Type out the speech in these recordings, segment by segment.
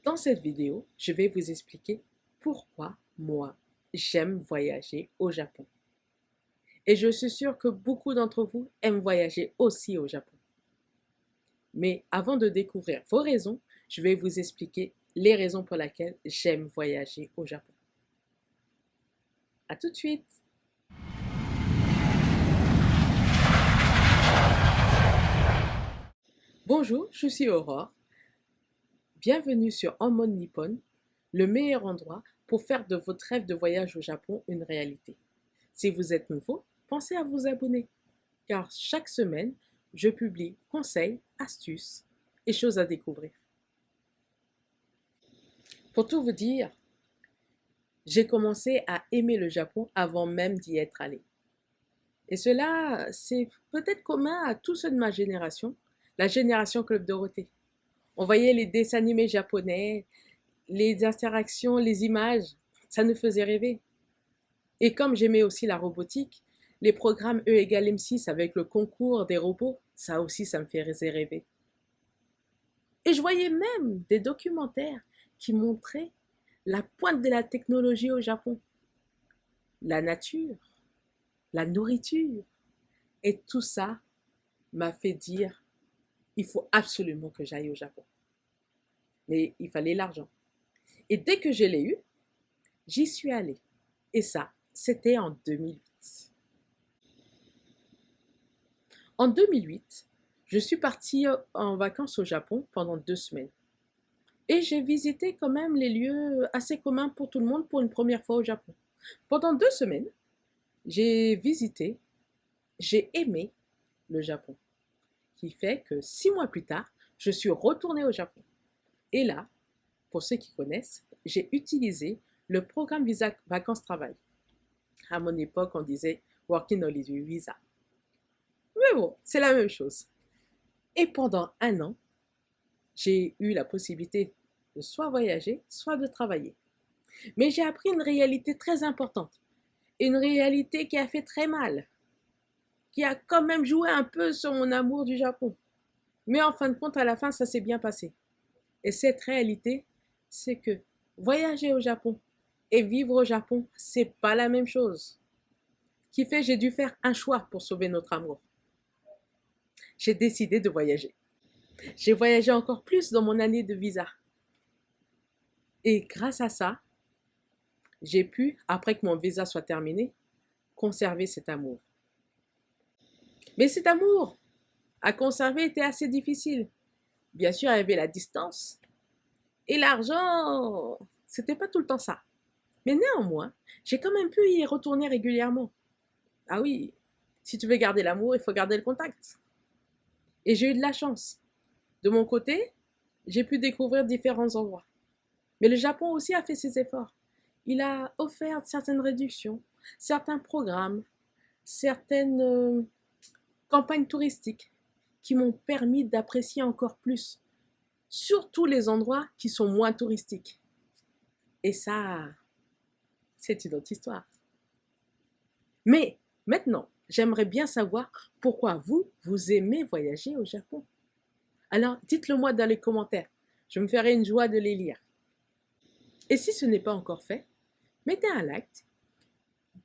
Dans cette vidéo, je vais vous expliquer pourquoi moi, j'aime voyager au Japon. Et je suis sûre que beaucoup d'entre vous aiment voyager aussi au Japon. Mais avant de découvrir vos raisons, je vais vous expliquer les raisons pour lesquelles j'aime voyager au Japon. À tout de suite! Bonjour, je suis Aurore. Bienvenue sur En mode Nippon, le meilleur endroit pour faire de votre rêve de voyage au Japon une réalité. Si vous êtes nouveau, pensez à vous abonner, car chaque semaine, je publie conseils, astuces et choses à découvrir. Pour tout vous dire, j'ai commencé à aimer le Japon avant même d'y être allée. Et cela, c'est peut-être commun à tous ceux de ma génération, la génération Club Dorothée. On voyait les dessins animés japonais, les interactions, les images, ça nous faisait rêver. Et comme j'aimais aussi la robotique, les programmes E égale M6 avec le concours des robots, ça aussi, ça me faisait rêver. Et je voyais même des documentaires qui montraient la pointe de la technologie au Japon. La nature, la nourriture. Et tout ça m'a fait dire, il faut absolument que j'aille au Japon. Mais il fallait l'argent. Et dès que je l'ai eu, j'y suis allée. Et ça, c'était en 2008. En 2008, je suis partie en vacances au Japon pendant 2 semaines. Et j'ai visité quand même les lieux assez communs pour tout le monde pour une première fois au Japon. Pendant 2 semaines, j'ai visité, j'ai aimé le Japon. Qui fait que 6 mois plus tard, je suis retournée au Japon. Et là, pour ceux qui connaissent, j'ai utilisé le programme Visa Vacances-Travail. À mon époque, on disait Working Holiday Visa. Mais bon, c'est la même chose. Et pendant un an, j'ai eu la possibilité de soit voyager, soit de travailler. Mais j'ai appris une réalité très importante. Une réalité qui a fait très mal. Qui a quand même joué un peu sur mon amour du Japon. Mais en fin de compte, à la fin, ça s'est bien passé. Et cette réalité, c'est que voyager au Japon et vivre au Japon, c'est pas la même chose. Ce qui fait, j'ai dû faire un choix pour sauver notre amour. J'ai décidé de voyager. J'ai voyagé encore plus dans mon année de visa. Et grâce à ça, j'ai pu, après que mon visa soit terminé, conserver cet amour. Mais cet amour à conserver était assez difficile. Bien sûr, il y avait la distance. Et l'argent, c'était pas tout le temps ça. Mais néanmoins, j'ai quand même pu y retourner régulièrement. Ah oui, si tu veux garder l'amour, il faut garder le contact. Et j'ai eu de la chance. De mon côté, j'ai pu découvrir différents endroits. Mais le Japon aussi a fait ses efforts. Il a offert certaines réductions, certains programmes, certaines campagnes touristiques qui m'ont permis d'apprécier encore plus, surtout les endroits qui sont moins touristiques. Et ça, c'est une autre histoire. Mais maintenant, j'aimerais bien savoir pourquoi vous, vous aimez voyager au Japon. Alors, dites-le moi dans les commentaires. Je me ferai une joie de les lire. Et si ce n'est pas encore fait, mettez un like,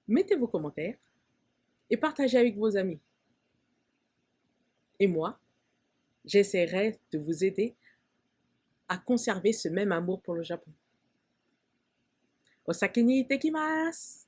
mettez vos commentaires et partagez avec vos amis. Et moi, j'essaierai de vous aider à conserver ce même amour pour le Japon. Osaki ni itekimasu!